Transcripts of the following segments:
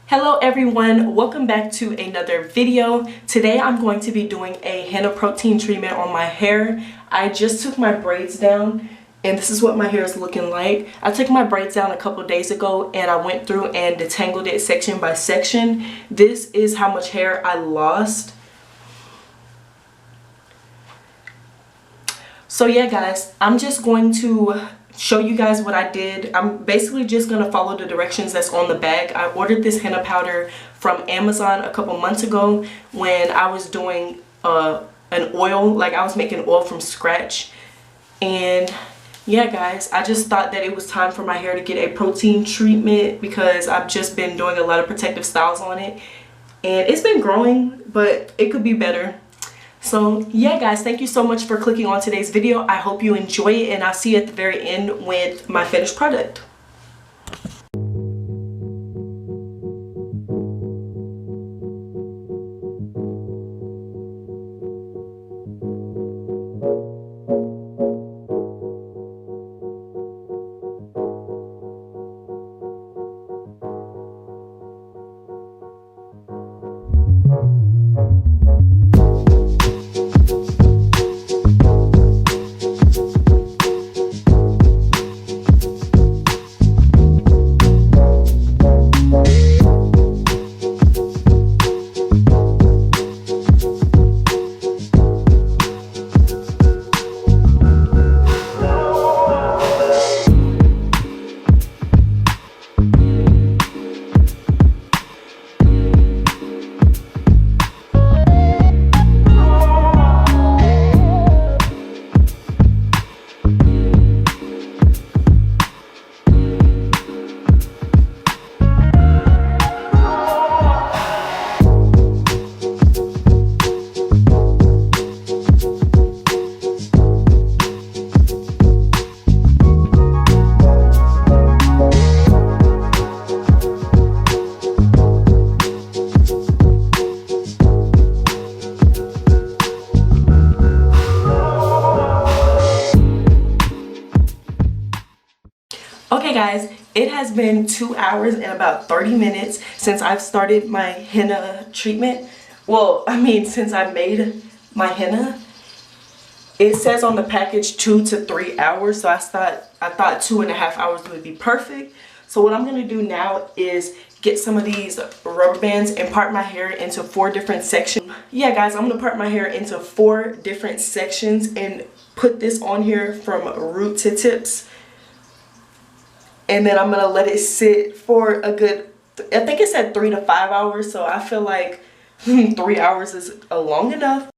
Hello everyone, welcome back to another video. Today I'm going to be doing a henna protein treatment on my hair. I just took my braids down and this is what my hair is looking like. I took my braids down a couple days ago and I went through and detangled it section by section. This is how much hair I lost. So yeah guys, I'm just going to show you guys what I did. I'm basically just going to follow the directions that's on the bag. I ordered this henna powder from Amazon a couple months ago when I was doing an oil, like I was making oil from scratch. And yeah guys, I just thought that it was time for my hair to get a protein treatment because I've just been doing a lot of protective styles on it and it's been growing, but it could be better. So yeah guys, thank you so much for clicking on today's video. I hope you enjoy it and I'll see you at the very end with my finished product. Okay guys, it has been 2 hours and about 30 minutes since I've started my henna treatment. Well, I mean since I made my henna. It says on the package 2 to 3 hours, so I thought 2.5 hours would be perfect. So what I'm going to do now is get some of these rubber bands and part my hair into 4 different sections. Yeah guys, I'm going to part my hair into 4 different sections and put this on here from root to tips. And then I'm going to let it sit for a good, I think it said 3 to 5 hours. So I feel like 3 hours is long enough.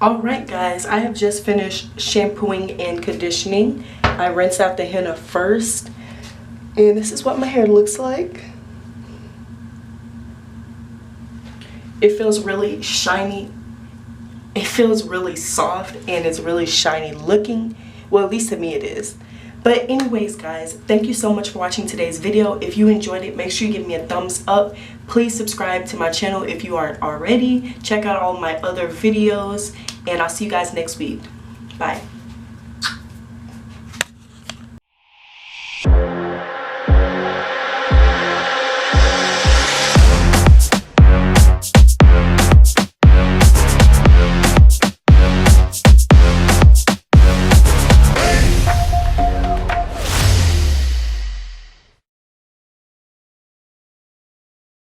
Alright guys, I have just finished shampooing and conditioning. I rinsed out the henna first, and this is what my hair looks like. It feels really shiny. It feels really soft and it's really shiny looking. Well, at least to me it is. But anyways guys, thank you so much for watching today's video. If you enjoyed it, make sure you give me a thumbs up. Please subscribe to my channel if you aren't already. Check out all my other videos, and I'll see you guys next week. Bye.